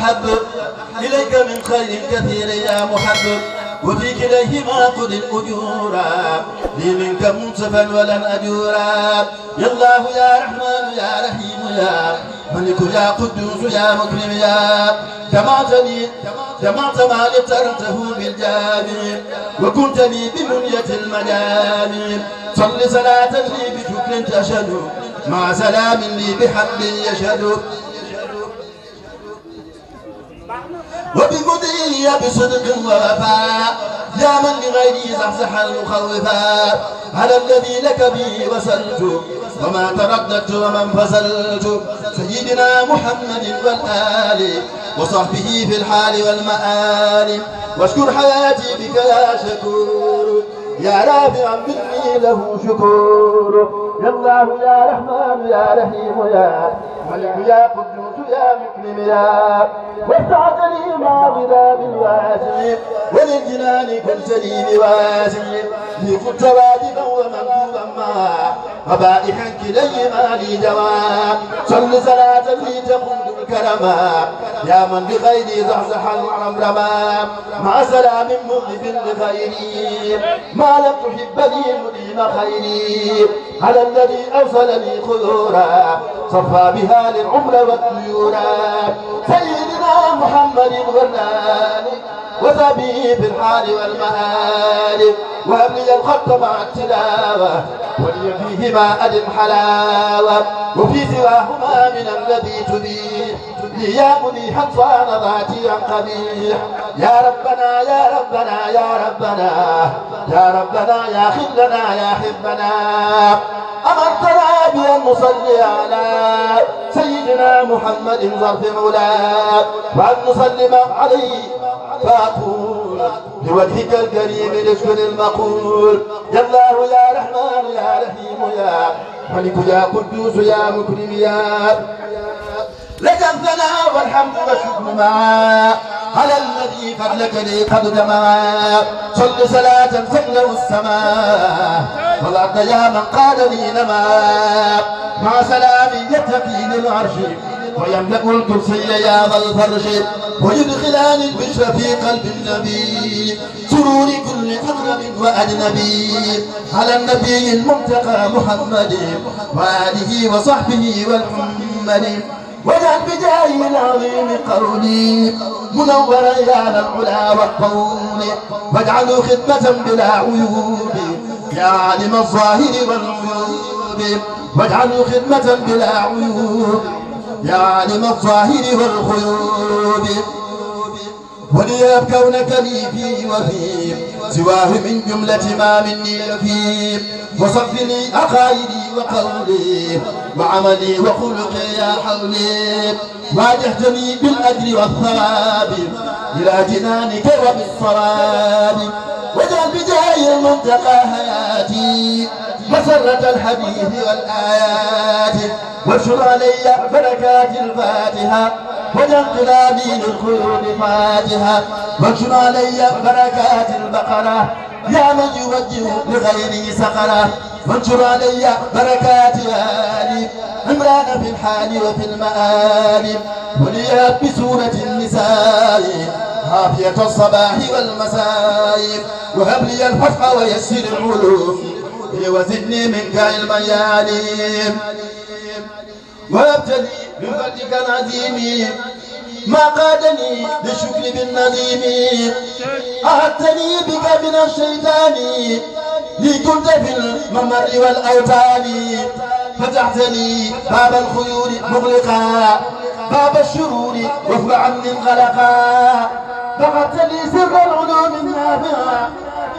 أحب إليك من خير كثير يا محب وفي كليهما خذ الأجورا لي منك منصفا ولن أجورا يا الله يا رحمن يا رحيم يا ملك يا قدوس يا مكرم يا جمعت ما اقترنته بالجامع وكنت لي بمنية المجامع صل صلاة لي بشكر تشهد مع سلام لي بحمد يشهد وبمضي بصدق ووفاء يا من لغيري زحزح المخوفا على الذي لك به وصلت وما ترددت وما انفصلت سيدنا محمد والآل وصحبه في الحال والمآل واشكر حياتي بك يا شكور يا رافعا مني له شكور يا الله يا رحمن يا رحيم يا ملك يا قدوس يا مكرم يا وسعت لي مع غذاب الواسع وللجنان كنت لي بواسع لي كنت واجبا ومندوبا معا قبائحا كليهما لي جواب صل صلاة لي تقود الكرما يا من بخيري زحزح المرمى مع سلام مغلب لخيري ما لم تحب لي مدين خيري على الذي أوصلني خيورا صفى بها للعمر والطيورا سيدنا محمد والآل وثبي في الحال والمآل وهب لي الخط مع التلاوة ولي فيهما أدم حلاوة وفي سواهما من الذي تبيح لي يا مليحا صان ذاتي عن قبيح يا ربنا يا ربنا يا ربنا يا ربنا يا خلنا يا حبنا أمرتنا بأن نصلي على سيدنا محمد ظرف مولاك وأن نسلم عليه فأقول بوجهك الكريم لاشكر المقول يا الله يا رحمن يا رحيم يا ملك يا قدوس يا مكرم يا لك الثناء والحمد والشكر معا على الذي فضلك لي قد جمعا صل صلاة تملأ السماء والأرض يا من قال لي نما مع سلام يتقي للعرش ويملأ الكرسي يا ذا الفرش ويدخلان البشر في قلب النبي سرور كل أقرب وأجنبي على النبي المنتقى محمد وآله وصحبه والحمد واجعل بجاه العظيم قولي منورا يا العلا والقول واجعله خدمة بلا عيوب يا عالم الظاهر والغيوب واجعله خدمة بلا عيوب يا عالم الظاهر والغيوب ولياب كونك لي في وفي سواه من جملة ما مني فيه وصف لي عقائدي وقولي وعملي وخلقي يا حولي واجهتني بالأجر والثواب إلى جنانك وبالصواب واجعل بجاه المنتقى حياتي مسرة الحديث والآيات وانشر علي بركات الفاتحة واجعل قلابي للخلود فاتحة وانشر علي بركات البقرة يا من يوجه لغيري سقرة وانشر علي بركات آلي عمران في الحال وفي المآل وليات بسورة النساء عافية الصباح والمساء وهب لي الفتح ويسر العلوم وزدني منك علما يا عليم وابتلي بفضلك العظيم ما قادني للشكر بالنظيم أهدتني بك من الشيطان لي كنت في الممر والأوتان فتحت لي باب الخيول مغلقا باب الشرور وفق عني انغلقا فقدت لي سر العلوم النافعة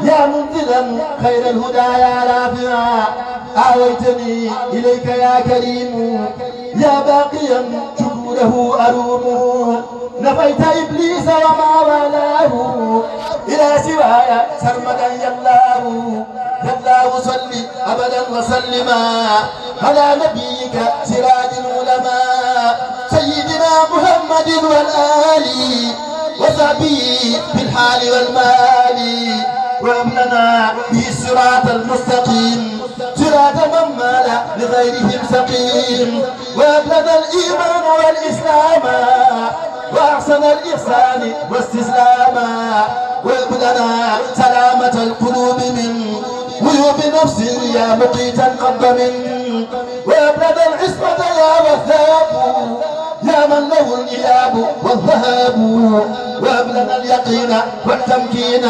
يا منزلا خير الهدى يا رافعا آويتني إليك يا كريم يا باقيا شكوره أروم نفيت إبليس وما والاه إلى سواي سرمدا يالله صل أبدا وسلما على نبيك سراج العلماء سيدنا محمد والآل وصحبه في الحال والمال وابننا به الصراط المستقيم صراط من مال لغيرهم سقيم وابننا الإيمان والإسلام أحسن الإحسان واستسلاما وهب لنا سلامة القلوب من عيوب نفس يا مقيتا قد من وهب لنا العصمة يا وهاب يا من له الإياب والذهاب وهب لنا اليقين والتمكين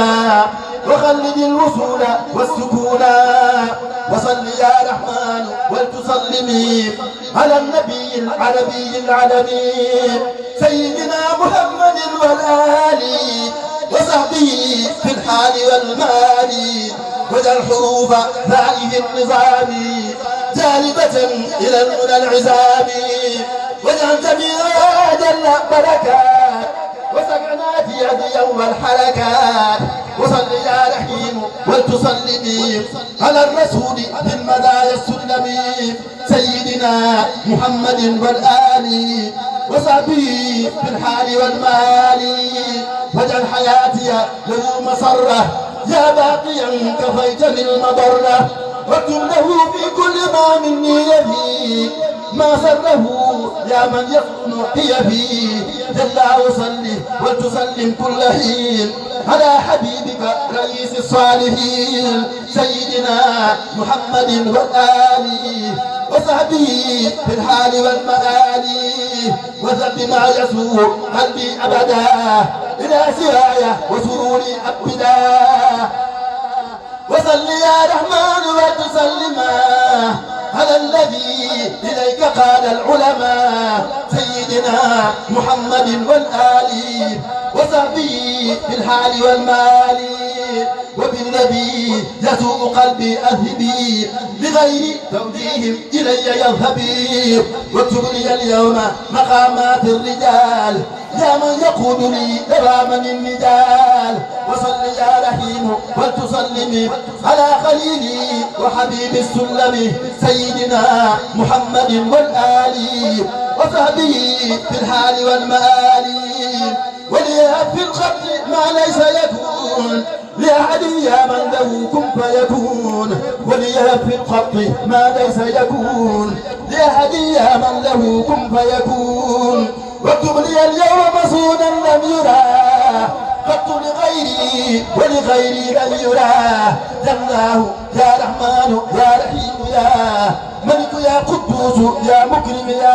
وخلد الوصول والسكون وصل يا رحمن ولتسلمي على النبي العربي العلمي سيدنا محمد والآل وصحبه في الحال والمال واجعل حروف ذائه النظام جالبة إلى المنى العزام واجعل جميع جل بركات وسمعنا في يد يوم الحركات وصل يا رحيم ولتسلمي على الرسول من مدايا السلم سيدنا محمد والآل وصحبه في الحال والمال واجعل حياتي له مسرة يا باقيا كفيتني المضرة واكتب له في كل ما مني يبي ما سره يا من يصون هي فيه جل وصلي ولتسلم كل حين على حبيبك رئيس الصالحين سيدنا محمد والآل وصحبه في الحال والمآل وذب ما يسوء قلبي أبدا إلى سواي وسروري أبدا وصل يا رحمن وتسلما على الذي إليك قال العلماء سيدنا محمد والآل وصحبه في الحال والمال وبالذي يسوء قلبي أذهبي لغير توجيه إلي يذهبي واكتب لي اليوم مقامات الرجال يا من يقود لي دواما النجال وصل يا رحيم ولتسلمي على خليلي وحبيب السلم سيدنا محمد والآل وصحبه في الحال والمآل وليهب في الخط ما ليس يكون لأحد يا من له كن فيكون وليهب في الخط ما ليس يكون لأحد يا من له كن فيكون واكتب لي اليوم مسودا لم يرى قط لغيري ولغيري لم يرى يا الله يا رحمن يا رحيم يا ملك يا قدوس يا مكرم يا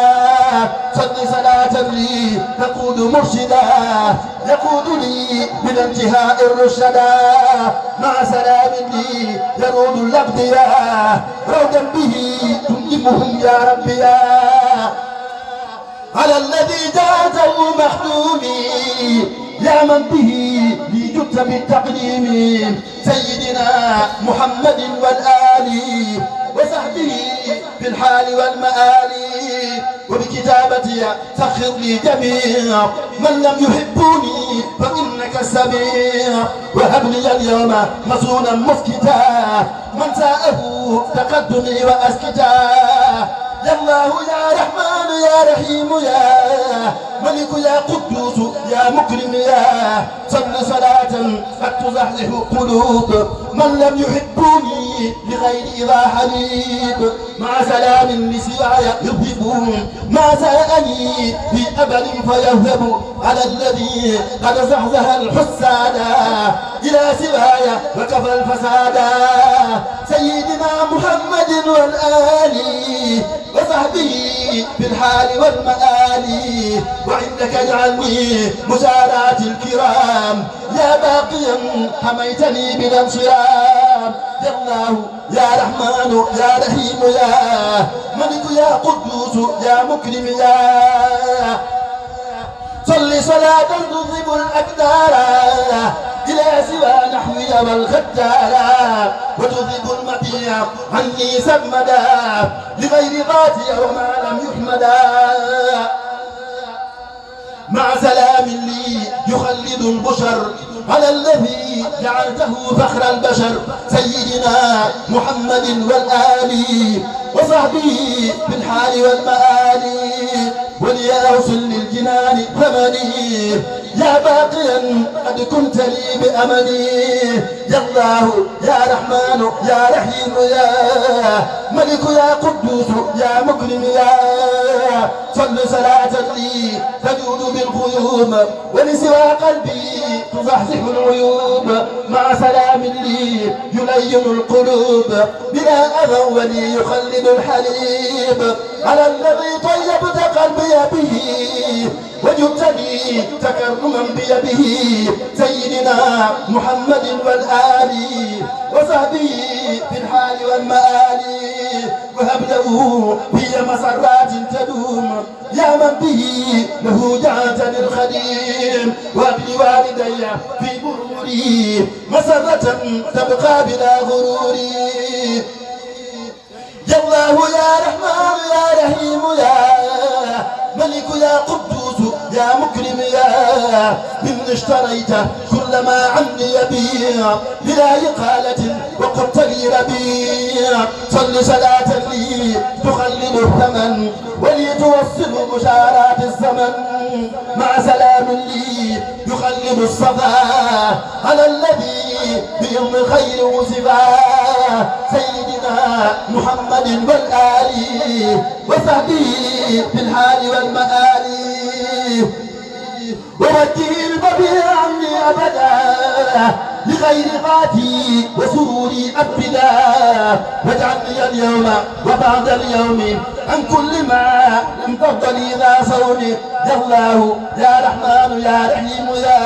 صل صلاة لي تقود مرشدا يقود لي بلا انتهاء الرشدا مع سلام لي يرود الأبدياء رودا به تنجمهم يا ربي يا على الذي جاءته مخدومي يا من به لي جدت بالتقديم سيدنا محمد والآل وصحبه في الحال والمآل وبكتابتي سخر لي جميع من لم يحبوني فإنك السميع وهب لي اليوم مصونا مسكتا من ساءه تقدمي وأسكتا يا الله يا رحمن يا رحيم يا ملك يا قدوس يا مكرم يا صل صلاة قد تزحزح قلوب من لم يحبوني لغير إذا حبيب مع سلام لسواي يذهبون ما ساءني في أبد فيذهب على الذي قد زحزح الحسادا إلى سواي وكفى الفسادا سيدنا محمد والآل وصحبه في الحال والمآل وعندك اجعلني مساراة الكرام يا باقيا حميتني بالانصرام يا الله يا رحمن يا رحيم يا ملك يا قدوس يا مكرم يا صل صلاة تذهب الأقدار إلى سوى نحوي والغدار وتذهب المطيع عني سمدا لغير ذاتي وما لم يحمدا مع سلام لي يخلد البشر على الذي جعلته فخر البشر سيدنا محمد والآل وصحبه في الحال والمآل وليوصل للجنان ثمني يا باقيا قد كنت لي بأمني يا الله يا رحمن يا رحيم يا ملك يا قدوس يا مكرم يا صل صلاة لي تجود بالغيوم ولسوى قلبي تزحزح العيوب مع سلام لي يلين القلوب بلا أذى ولي يخلد الحليب على الذي طيبت قلبي به وجبتني تكرما بيده سيدنا محمد والآل وصحبه في الحال والمآل وهب له في مسرات تدوم يا من به له جعلتني الخديم وهب لوالدي في بروري مسرة تبقى بلا غروري يا الله يا رحمن يا رحيم يا ملك يا قدوس يا مكرم يا من اشتريت كل ما عني يبيع بلا إقالة وقلت لي ربيع صل صلاة لي تخلد الثمن ولي توصل بشارات الزمن مع سلام لي يخلد الصفا على الذي بيوم خير وصفا سيدنا محمد والآل وصحبه في الحال والمآل ووجه البقيع عني أبدا لغير غاتي وسروري أبدا واجعلني اليوم وبعد اليوم عن كل ما لم تفضلي ذا صوني يا الله يا رحمن يا رحيم يا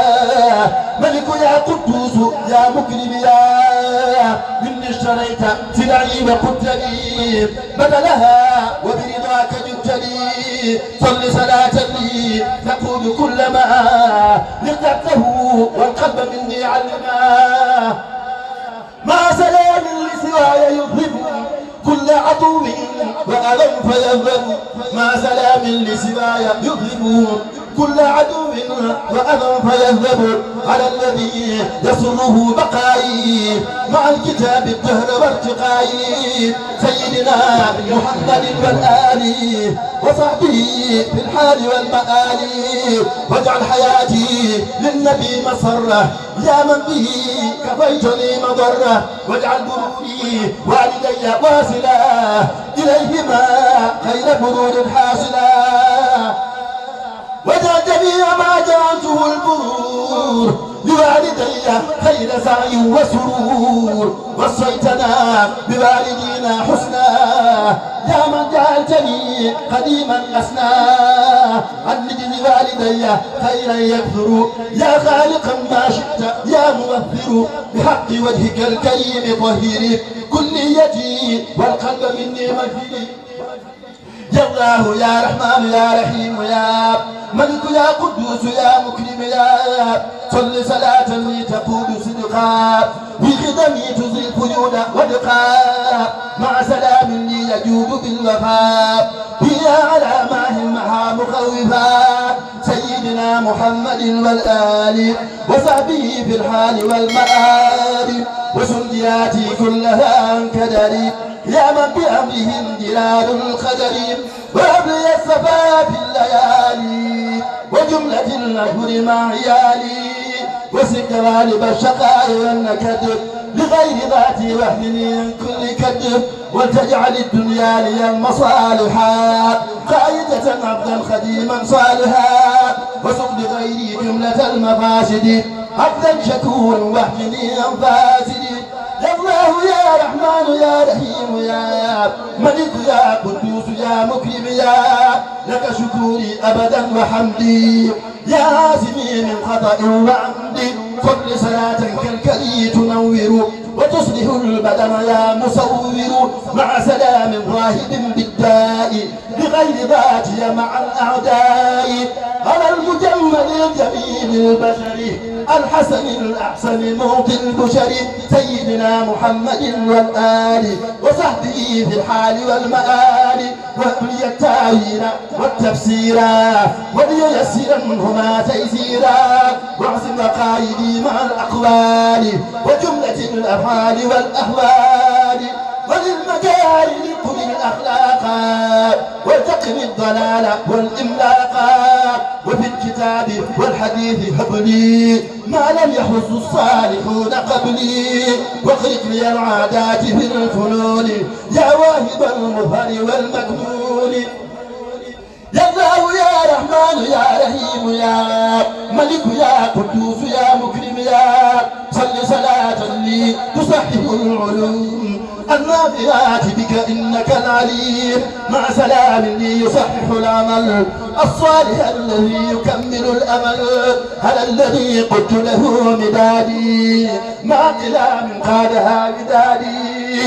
ملك يا قدوس يا مكرم يا من اشتريت سلعي وقلت لي بدلها وبرضاك جئت لي صل صلاة لي تقول كل ما اخترته والقلب مني علما مع سلام لسواي يظلم كل عدو وأذى فيذهب مع سلام لسواي يظلم كل عدو وأذى فيذهب على الذي يسره بقائي مع الكتاب الدهر وارتقائي سيدنا محمد والآل وصحبه في الحال والمآل واجعل حياتي للنبي مسرة يا من به كفيتني مضرة واجعل بروري والدي واصلا إليهما خير برور حاصلا واجعل جميع ما جعلته البرور لوالدي خير سعي وسرور وصيتنا بوالدينا حسنا يا من جعلتني قديما أسنا عن نجد والدي خيرا يكثر يا خالقا ما شئت يا مغفر بحق وجهك الكريم طهير كليتي والقلب مني مغفر يا الله يا رحمن يا رحيم يا ملك يا قدوس يا مكرم يا صل صلاة لي تقود صدقا بخدمي تزيل الفيود ودقا مع سلام لي يجود بالوفاء هي على ماه معها مخوفا سيدنا محمد والآل وصحبه في الحال والمآل وسندياتي كلها انكدري يا من بأمرهم جلال القدر وهب لي الصفا في الليالي وجملة الأشهر مع عيالي وسك غالب الشقاء والنكد لغير ذاتي واحمني من كل كد ولتجعل الدنيا لي المصالحات قائدة عبدا خديما صالحا وسق لغيري جملة المفاسد عبدا شكور واحمني عن فاسد يا الله يا رحمن يا رحيم يا ملك يا قدوس يا مكرم يا لك شكوري أبدا وحمدي يا عازمي من خطأ وعمد صل صلاة كالكلي تنور وتصلح البدن يا مصور مع سلام ظاهر بالداء بغير ذاتي مع الأعداء على المجمل الجميل البشري الحسن الأحسن معطي البشر سيدنا محمد والآل وصحبه في الحال والمآل وهب لي التأويل والتفسيرا ولييسر منهما تيسيرا واعصم مقايدي مع الأقوال وجملة الأفعال والأهوال وللمكارم قم الأخلاق والتقم الضلال والإملاق وفي الكتاب والحديث هب لي ما لم يحرص الصالحون قبلي واخرج لي العادات في الفنون يا واهب المظهر والمكنون يا الله يا رحمن يا رحيم يا ملك يا قدوس يا مكرم يا صل صلاة لي تصحح العلوم النافعات بك إنك العليم مع سلام لي يصحح العمل الصالح الذي يكمل الأمل هل الذي قلت له مدادي مع كلام قالها بدادي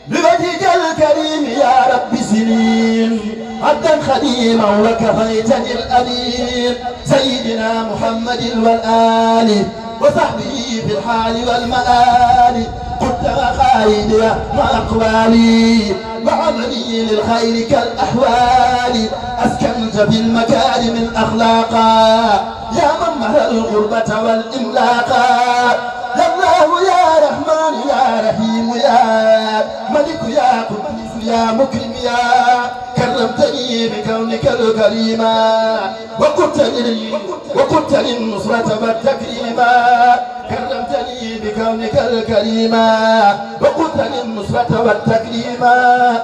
بوجهك الكريم يا رب سنين عبدا خديما وكفيتني الأمين سيدنا محمد والآل وصحبه في الحال والمآل قلت مقايدي وأقوالي وعملي للخير كالأحوال أسكنت في المكارم الأخلاقا يا من مهى الغربة والإملاقا يا الله يا رحمن يا رحيم يا ملك يا قدوس يا مكرم يا كرمتني بكونك الكريما وقلت لي النصرة والتكريما كرمتني بكونك الكريما وقلت لي النصرة والتكريما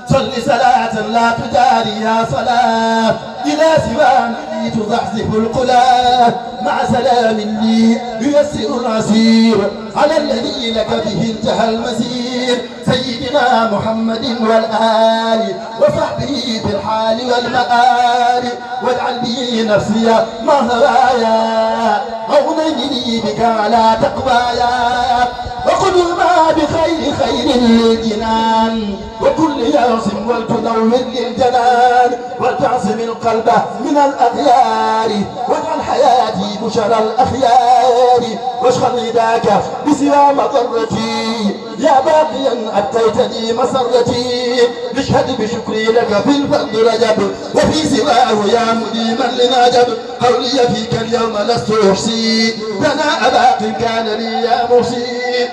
صل صلاة لا تجاري يا صلاة إلى سوى الذي تزحزح القلا مع سلام لي ييسر العسير على الذي لك به انتهى المسير سيدنا محمد والآل وصحبه في الحال والمآل واجعل به نفسي ما هوايا عونني بك على تقوايا وخذ ما بخير خير للجنان وكل يعصم ولتنور للجنان ولتعصم القلب من الأغيار واجعل حياتي بشرى الأخيار واشغل نداك بسوى مضرتي يا باقيا أتيتني مسرتي اشهد بشكري لك في الفضل رجب وفي سواه يا مديما لنجب قولي فيك اليوم لست أحصي ثناء باق كان لي يا مرسي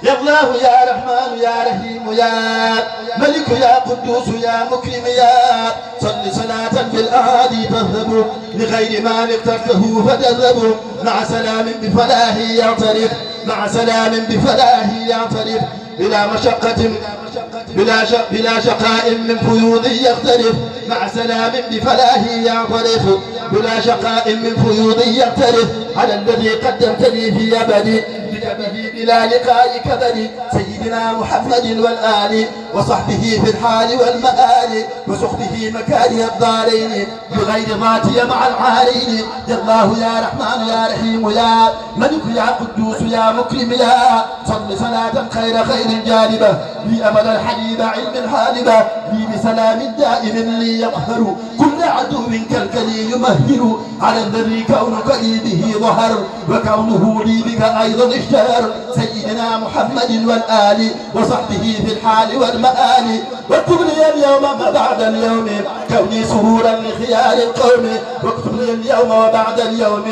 يا الله يا رحمن يا رحيم يا ملك يا قدوس يا مكرم يا صل صلاة بالأعادي تذهب لغير ما اخترته فتذهب مع سلام بفلاح يعترف مع سلام بفلاح يعترف بلا مشقة بلا شقاء من فيوض يختلف مع سلام بفلاح يعترف بلا شقاء من فيوض يختلف على الذي قدمتني في أبدي به بلا لقاء كبدي سيدنا محمد والآل وصحبه في الحال والمآل وسخبه مكاره الدارين بغير ذاتي مع العارين يا الله يا رحمن يا رحيم يا ملك يا قدوس يا مكرم يا صل صلاة خير جالبة لي أمل الحبيب علم الحالبة لي بسلام دائم لي يقهر كل عدو كالكلي يمهل على الذي كونك لي به ظهر وكونه لي بك أيضا اشتهر سيدنا محمد والآل وصحبه في الحال والمآل واكتب لي اليوم ما بعد اليوم كوني سرورا لخيار القوم واكتب لي اليوم وبعد اليوم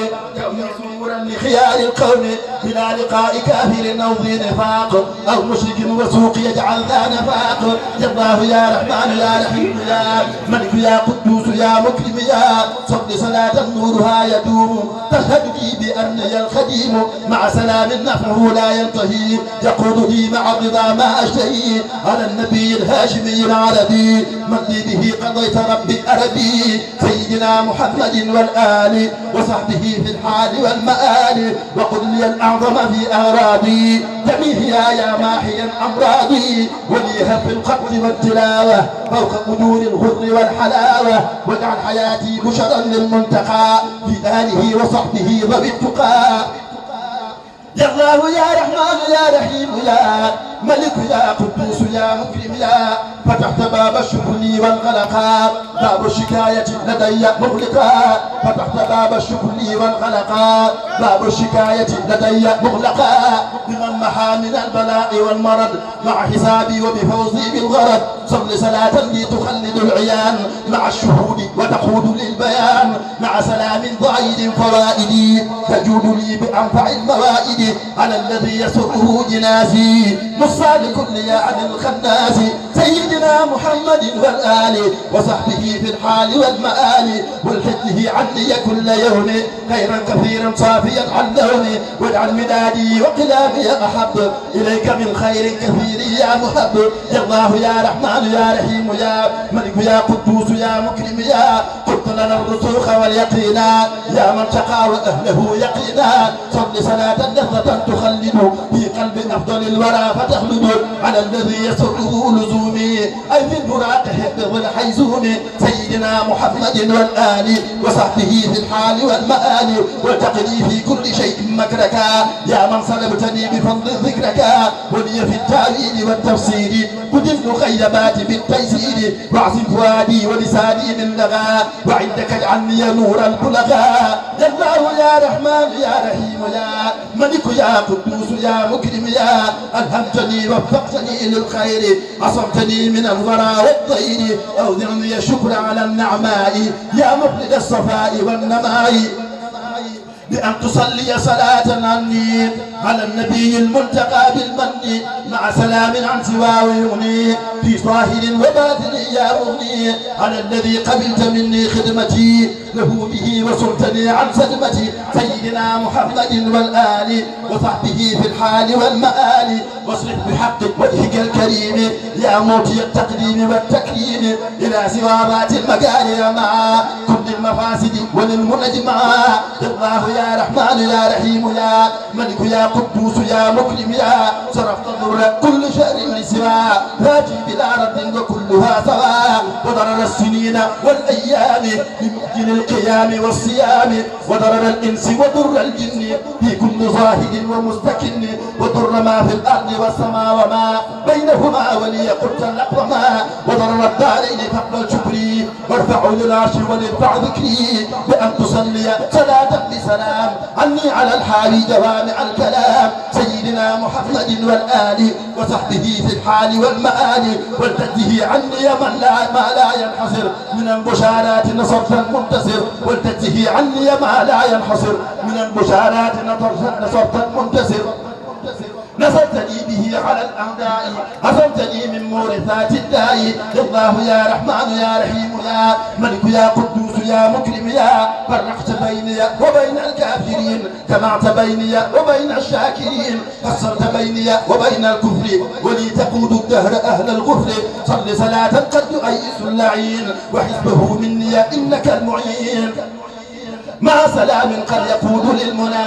كوني سرورا لخيار القوم بلا لقاء كافر أو ذي نفاق أو مشرك وسوق يجعل ذا نفاق يا الله يا رحمن يا رحيم يا ملك يا قدوس يا مكرم يا صل صلاة نورها يدوم تشهد لي بأني الخديم مع سلام نفعه لا ينتهي يقول لي مع الرضا ما أشتهي على النبي الهاشمي العربي من لي به قضيت ربي أربي سيدنا محمد والآل وصحبه في الحال والمآل وقل لي الأعظم في أغراضي جميعها يا ماحيا أمراضي وليها في القتل والتلاوة فوق قدور الغر والحلاوة واجعل حياتي بشرا للمنتقى في آله وصحبه ذوي التقى يا الله يا رحمن يا رحيم يا ملك يا قدوس يا مكرم يا فتحت باب الشكر والغلقا باب الشكاية لدي مغلقا فتحت باب الشكر والغلقا باب الشكاية لدي مغلقا بمن محى من البلاء والمرض مع حسابي وبفوزي بالغرض صل صلاة لي تخلد العيان مع الشهود وتقود للبيان مع سلام ضعيد فوائدي تجود لي بأنفع الموائد على الذي يسره جنازي نصى لكل عن الخناس سيدنا سيدنا محمد والآل وصحبه في الحال والمآل والحده عني كل يوم خيرا كثيرا صافيا عن لوني واجعل مدادي وقلامي أحب إليك من خير كثير يا محب يا الله يا رحمن يا رحيم يا ملك يا قدوس يا مكرم يا قلت لنا الرسوخ واليقينا يا من شقى وأهله يقينا صل صلاة لذة تخلد في قلب أفضل الورى فتخلد على الذي يسره لزومي أي في البراق حفظ الحيزوم سيدنا محمد والآل وصحبه في الحال والمآل والتقني في كل شيء مكركا يا من صلبتني بفضل ذكرك ولي في التأويل والتفسير كتبت خيبات بالتيسير واعصم فؤادي ولساني من لغى وعندك اجعلني نور البلغاء يا الله يا رحمن يا رحيم يا ملك يا قدوس يا مكرم يا ألهمتني وفقتني للخير عصمتني من الورى والطير أوزعني الشكر على النعماء يا مفرد الصفاء والنماء بأن تصلي صلاة عني على النبي الملتقى بالمن مع سلام عن سواه يغني في ظاهر وباطن يا مغني على الذي قبلت مني خدمتي له به وصلتني عن صدمتي سيدنا محمد والآل وصحبه في الحال والمآل واصرف بحق وجهك الكريم يا موتي التقديم والتكريم إلى سوى ذات المكارم مع كل المفاسد وللمنجمع الله يا رحمن يا رحيم يا ملك يا قدوس يا مكرم يا صرفت ضر كل شر لسوى هاتي بلا رد وكلها سواء وضرر السنين والأيام بمؤجل القيام والصيام وضرر الإنس وضر الجن في كل ظاهر ومستكن وضر ما في الأرض والسماء وما بينهما ولي قلت الأقوما وضرر الدارين فاقبل شكري وارفع للعرش ولارفع ذكري بأن تصلي صلاة بسلام عني على الحال جوامع الكلام سيدنا محمد والآل وصحبه في الحال والمآل ولتجه عني من ما لا ينحصر من البشارات نصرت المنتصر ولتجه عني ما لا ينحصر من البشارات نصرت المنتصر نصرتني به على الأعداء عصمتني من مورثات الداء يا الله يا رحمن يا رحيم يا ملك يا قدوس يا مكرم يا فرقت بيني وبين الكافرين جمعت بيني وبين الشاكرين فصلت بيني وبين الكفر ولي تقود الدهر أهل الغفر صل صلاة قد يؤيس اللعين وحزبه مني إنك المعين مع سلام قد يقود للمنى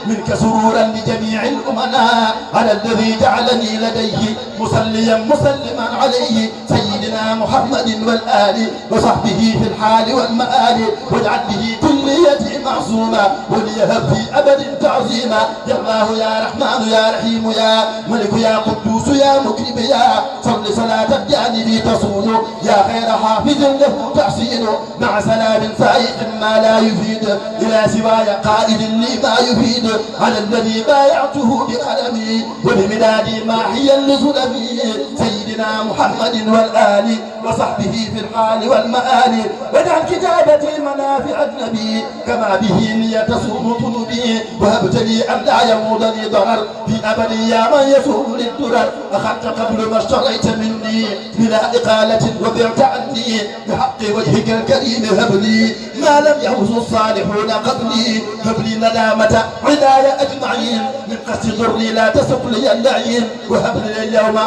منك سرورا لجميع الأمناء على الذي جعلني لديه مسليا مسلما عليه سيدنا محمد والآل وصحبه في الحال والمآل واجعل به كليتي معصومة وليهب في أبد تعظيما يا الله يا رحمن يا رحيم يا ملك يا قدوس يا مكرم يا صل صلاة الجانب تصون يا خير حافظ له تحسين مع سلام سائق ما لا يفيد إلى سواي قائد لي ما يفيد على الذي بايعته بقلمي وبمدادي ماحيا لظلمي سيدنا محمد والآل وصحبه في الحال والمآل واجعل كتابتي منافع النبي كما به لي تصوم طلبي وهبت لي أن لا يموت لي ضرر في أبدي يا من يسوق للدرر أخذت قبل ما اشتريت مني بلا إقالة وبعت عني بحق وجهك الكريم هب لي ما لم يهوز الصالحون قبلي هب لي ندامة عناية أجمعين من قصد ضري لا تسق لي اللعين وهب لي اليوم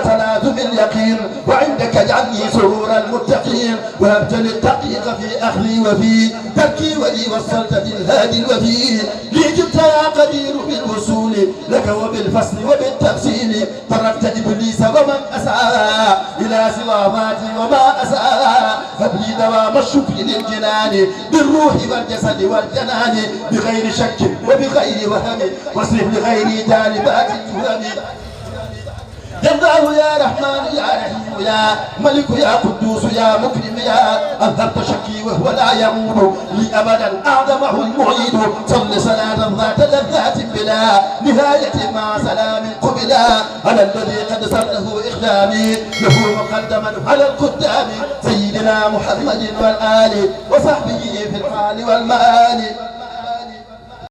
تلازم اليقين وعندك اجعلني سرور المتقين وهبت للتقيق في أخذي وفي تركي ولي وصلت بالهادي الوفي لي جبت يا قدير بالوصول لك وبالفصل وبالتفصيل تركت إبليس ومن أسعى إلى سوى ذاتي وما أسعى هب لي دوام الشكر للجنان بالروح والجسد والجنان بغير شك وبغير وهم واصرف لغيري جانبات الوهم يا الله يا رحمن يا رحيم يا ملك يا قدوس يا مكرم يا أذهبت شكي وهو لا يموت لي أبدا أعظمه المعيد صل صلاة ذات لذات بلا نهاية مع سلام قبلا على الذي قد سره إخدامي له مقدما على القدام سيدنا محمد والآل وصحبه في الحال والمآل